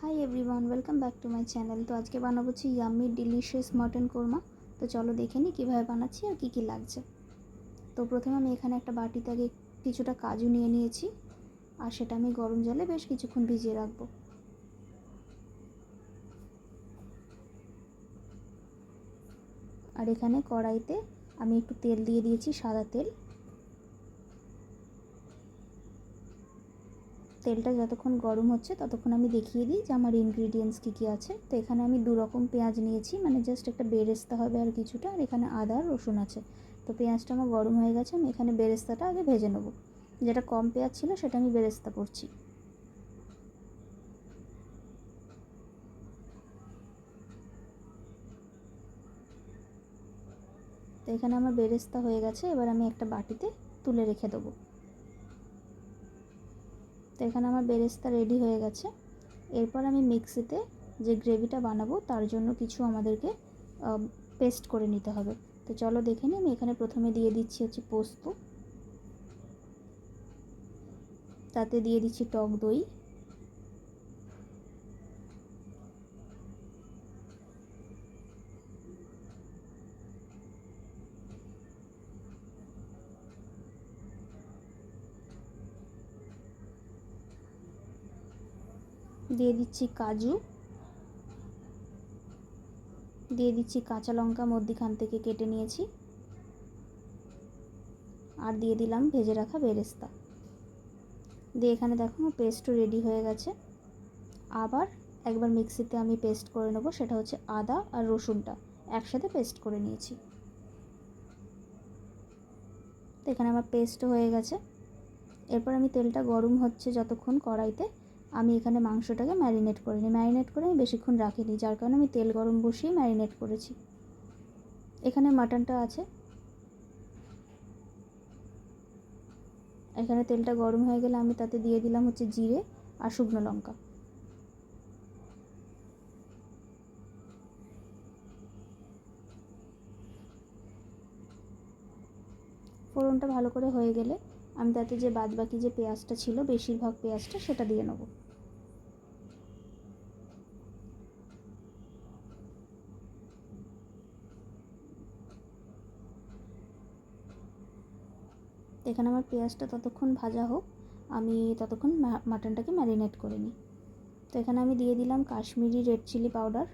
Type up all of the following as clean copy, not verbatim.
Hi everyone, welcome back to my channel. তো আজকে বানাবো ইয়াম্মি ডিলিশিয়াস মটন কোরমা। তো চলো দেখে নিই কীভাবে বানাচ্ছি আর কী লাগছে। তো প্রথমে আমি এখানে একটা বাটিতে আগে কিছুটা কাজু নিয়ে নিয়েছি, আর সেটা আমি গরম জলে বেশ কিছুক্ষণ ভিজিয়ে রাখবো। আর এখানে কড়াইতে আমি একটু তেল দিয়ে দিয়েছি, সাদা তেল। তেলটা যতক্ষণ গরম হচ্ছে ততক্ষণ আমি দেখিয়ে দিই যে আমার ইনগ্রিডিয়েন্টস কী কী আছে। তো এখানে আমি 2 রকম পেঁয়াজ নিয়েছি, মানে জাস্ট একটা বেরেস্তা হবে আর কিছুটা। আর এখানে আদা আর রসুন আছে। তো পেঁয়াজটা আমার গরম হয়ে গেছে, আমি এখানে বেরেস্তাটা আগে ভেজে নেব। যেটা কম পেঁয়াজ ছিল সেটা আমি বেরেস্তা করছি। তো এখানে আমার বেরেস্তা হয়ে গেছে, এবার আমি একটা বাটিতে তুলে রেখে দেবো। তো এখানে আমার বেরেস্তা রেডি হয়ে গেছে। এরপর আমি মিক্সিতে যে গ্রেভিটা বানাবো তার জন্য কিছু আমাদেরকে পেস্ট করে নিতে হবে। তো চলো দেখে নিই। আমি এখানে প্রথমে দিয়ে দিচ্ছি পোস্ত, তাতে দিয়ে দিচ্ছি টক দই, দিয়ে দিচ্ছি কাজু, দিয়ে দিচ্ছি কাঁচা লঙ্কা মধ্যিখান থেকে কেটে নিয়েছি, আর দিয়ে দিলাম ভেজে রাখা বেরেস্তা। দিয়ে এখানে দেখো আমার পেস্টও রেডি হয়ে গেছে। আবার একবার মিক্সিতে আমি পেস্ট করে নেবো, সেটা হচ্ছে আদা আর রসুনটা একসাথে পেস্ট করে নিয়েছি। তো এখানে আমার পেস্টও হয়ে গেছে। এরপর আমি তেলটা গরম হচ্ছে যতক্ষণ কড়াইতে, আমি এখানে মাংসটাকে ম্যারিনেট করে নিই। ম্যারিনেট করে আমি বেশিক্ষণ রাখিনি, যার কারণে আমি তেল গরম বসিয়ে ম্যারিনেট করেছি। এখানে মাটনটা আছে। এখানে তেলটা গরম হয়ে গেলে আমি তাতে দিয়ে দিলাম জিরে আর শুকনো লঙ্কা। ফোড়নটা ভালো করে হয়ে গেলে আমি তাতে যে বাদবাকি যে পেঁয়াজটা ছিল, বেশিরভাগ পেঁয়াজটা, সেটা দিয়ে নেব। এখানে আমার পেঁয়াজটা ততক্ষণ ভাজা হোক, আমি ততক্ষণ মাটনটাকে ম্যারিনেট করে নিই। তো এখানে আমি দিয়ে দিলাম কাশ্মীরি রেড চিলি পাউডার,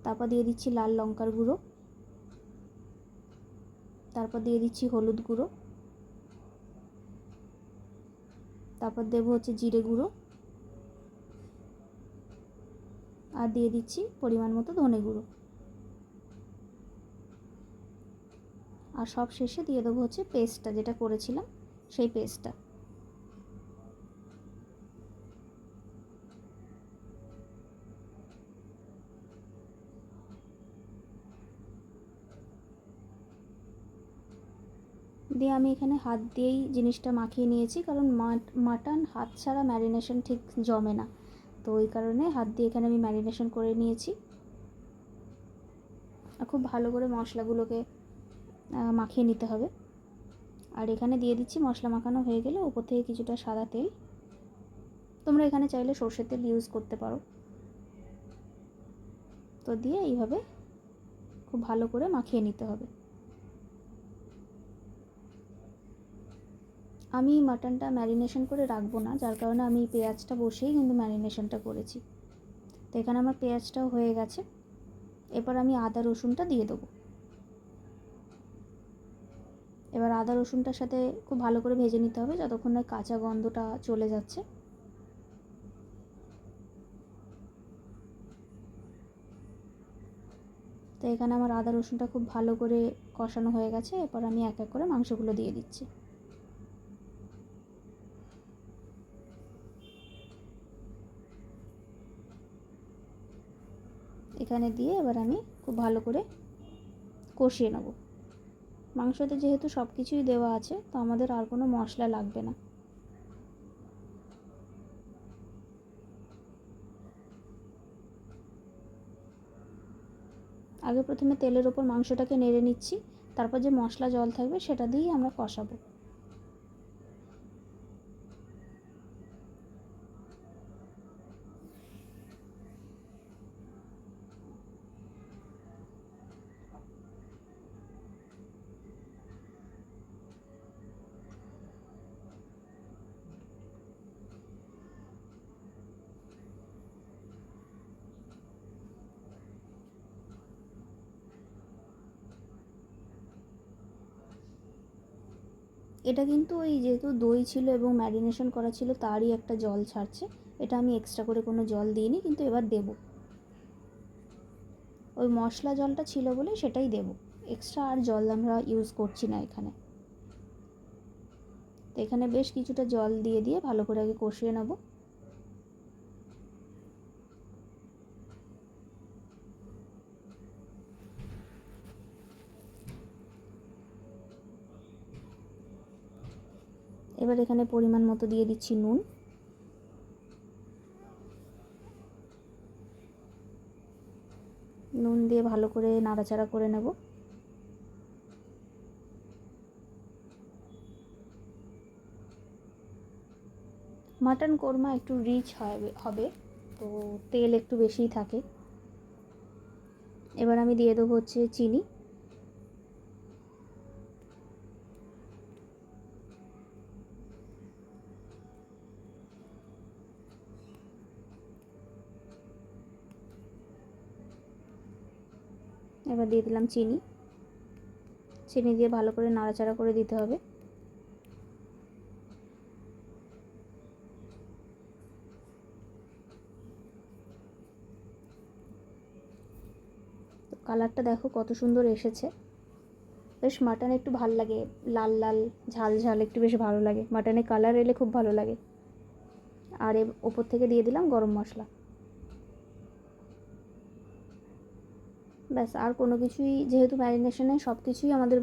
তারপর দিয়ে দিচ্ছি লাল লঙ্কার গুঁড়ো, তারপর দিয়ে দিচ্ছি হলুদ গুঁড়ো, তারপর দেবো জিরে গুঁড়ো, আর দিয়ে দিচ্ছি পরিমাণ মতো ধনে গুঁড়ো, আর সব শেষে দিয়ে দেবো পেস্টটা যেটা করেছিলাম, সেই পেস্টটা। দিয়ে আমি এখানে হাত দিয়েই জিনিসটা মাখিয়ে নিয়েছি, কারণ মাটন হাত ছাড়া ম্যারিনেশন ঠিক জমে না। তো ওই কারণে হাত দিয়ে এখানে আমি ম্যারিনেশন করে নিয়েছি। আর খুব ভালো করে মশলাগুলোকে মাখিয়ে নিতে হবে। আর এখানে দিয়ে দিচ্ছি, মশলা মাখানো হয়ে গেলে ওপর থেকে কিছুটা সাদা তেল। তোমরা এখানে চাইলে সর্ষের তেল ইউজ করতে পারো। তো দিয়ে এইভাবে খুব ভালো করে মাখিয়ে নিতে হবে। আমি মাটনটা ম্যারিনেশন করে রাখবো না, যার কারণে আমি পেঁয়াজটা বসেই কিন্তু ম্যারিনেশনটা করেছি। তো এখানে আমার পেঁয়াজটাও হয়ে গেছে। এবার আমি আদা রসুনটা দিয়ে দেবো। এবার আদা রসুনটার সাথে খুব ভালো করে ভেজে নিতে হবে যতক্ষণ না কাঁচা গন্ধটা চলে যাচ্ছে। তো এখানে আমার আদা রসুনটা খুব ভালো করে কষানো হয়ে গেছে। এরপর আমি এক এক করে মাংসগুলো দিয়ে দিচ্ছি। এখানে দিয়ে এবার আমি খুব ভালো করে কষিয়ে নেব। মাংসতে যেহেতু সব কিছুই দেওয়া আছে, তো আমাদের আর কোনো মশলা লাগবে না। আগে প্রথমে তেলের ওপর মাংসটাকে নেড়ে নিচ্ছি, তারপর যে মশলা জল থাকবে সেটা দিয়েই আমরা কষাবো। এটা কিন্তু ওই যেহেতু দই ছিল এবং ম্যারিনেশন করা ছিল তারই একটা জল ছাড়ছে, এটা আমি এক্সট্রা করে কোনো জল দিইনি, কিন্তু এবার দেব, ওই মশলা জলটা ছিল বলে সেটাই দেব, এক্সট্রা আর জল আমরা ইউজ করছি না এখানে। তো এখানে বেশ কিছুটা জল দিয়ে দিয়ে ভালো করে আগে কষিয়ে নেব। এবার এখানে পরিমাণ মতো দিয়ে দিচ্ছি নুন, নুন দিয়ে ভালো করে নাড়াচাড়া করে নেব। মাটন কোরমা একটু রিচ হবে, তো তেল একটু বেশিই থাকে। এবার আমি দিয়ে দেবো হচ্ছে চিনি, এবার দিয়ে দিলাম চিনি, চিনি দিয়ে ভালো করে নাড়াচাড়া করে দিতে হবে। তো কালারটা দেখো কত সুন্দর এসেছে, বেশ মাটন একটু ভালো লাগে, লাল লাল ঝাল ঝাল একটু বেশ ভালো লাগে, মাটনে কালার এলে খুব ভালো লাগে। আর ওপর থেকে দিয়ে দিলাম গরম মশলা, ব্যাস। আর কোনো কিছুই, যেহেতু ম্যারিনেশনে সব কিছুই আমাদের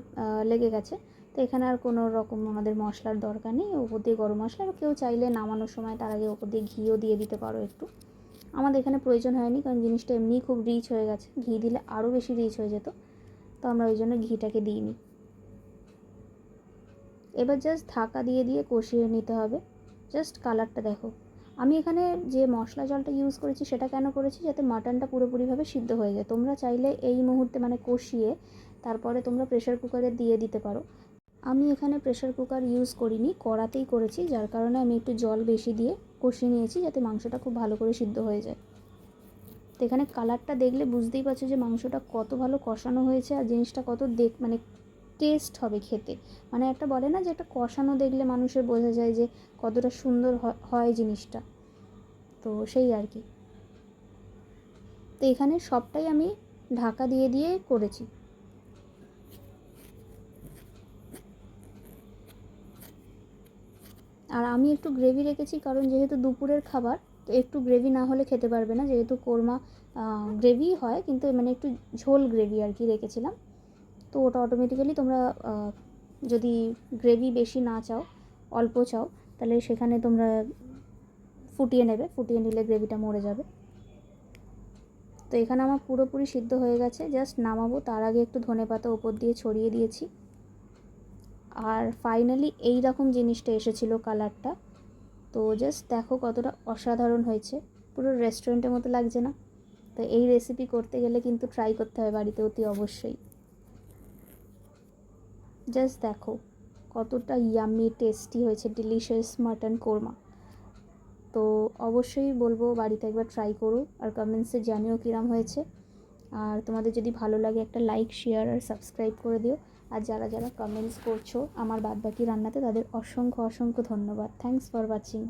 লেগে গেছে, তো এখানে আর কোনো রকম আমাদের মশলার দরকার নেই। ওপর দিয়ে গরম মশলা, আর কেউ চাইলে নামানোর সময় তার আগে ওপর দিয়ে ঘিও দিয়ে দিতে পারো একটু। আমাদের এখানে প্রয়োজন হয়নি, কারণ জিনিসটা এমনিই খুব রিচ হয়ে গেছে, ঘি দিলে আরও বেশি রিচ হয়ে যেত, তো আমরা ওই জন্য ঘিটাকে দিইনি। এবার জাস্ট ঢাকা দিয়ে দিয়ে কষিয়ে নিতে হবে। জাস্ট কালারটা দেখো, আমি এখানে যে মশলা জলটা ইউজ করেছি সেটা কেন করেছি, যাতে মাটনটা পুরোপুরিভাবে সিদ্ধ হয়ে যায়। তোমরা চাইলে এই মুহূর্তে মানে কষিয়ে তারপরে তোমরা প্রেশার কুকারে দিয়ে দিতে পারো। আমি এখানে প্রেশার কুকার ইউজ করিনি, কড়াতেই করেছি, যার কারণে আমি একটু জল বেশি দিয়ে কষিয়ে নিয়েছি, যাতে মাংসটা খুব ভালো করে সিদ্ধ হয়ে যায়। তো এখানে কালারটা দেখলে বুঝতেই পারছো যে মাংসটা কত ভালো কষানো হয়েছে, আর জিনিসটা কত মানে টেস্ট হবে খেতে। মানে একটা বলে না যে একটা কষানো দেখলে মানুষের বোঝা যায় যে কতটা সুন্দর হয় জিনিসটা, তো সেই আর কি। তো এখানে সবটাই আমি ঢাকা দিয়ে দিয়ে করেছি। আর আমি একটু গ্রেভি রেখেছি, কারণ যেহেতু দুপুরের খাবার, তো একটু গ্রেভি না হলে খেতে পারবে না, যেহেতু কোরমা গ্রেভি হয়, কিন্তু মানে একটু ঝোল গ্রেভি আর কি রেখেছিলাম। তো ওটা অটোমেটিক্যালি তোমরা যদি গ্রেভি বেশি না চাও, অল্প চাও, তাহলে সেখানে তোমরা ফুটিয়ে নেবে, ফুটিয়ে নিলে গ্রেভিটা মরে যাবে। তো এখানে আমার পুরোপুরি সিদ্ধ হয়ে গেছে, জাস্ট নামাবো তার আগে একটু ধনেপাতা ওপর দিয়ে ছড়িয়ে দিয়েছি। আর ফাইনালি এই রকম জিনিসটা এসেছিলো কালারটা, তো জাস্ট দেখো কতটা অসাধারণ হয়েছে, পুরো রেস্টুরেন্টের মতো লাগছে না? তো এই রেসিপি করতে গেলে কিন্তু ট্রাই করতে হবে বাড়িতে অতি অবশ্যই। জাস্ট দেখো কতটা ইয়ামি টেস্টি হয়েছে, ডিলিশিয়াস মাটন কোরমা। তো অবশ্যই বলবো বাড়িতে একবার ট্রাই করো, আর কমেন্টসে জানিও কিরম হয়েছে। আর তোমাদের যদি ভালো লাগে একটা লাইক, শেয়ার আর সাবস্ক্রাইব করে দিও। আর যারা যারা কমেন্টস করছো আমার বাদবাকি রান্নাতে, তাদের অসংখ্য অসংখ্য ধন্যবাদ। Thanks for watching.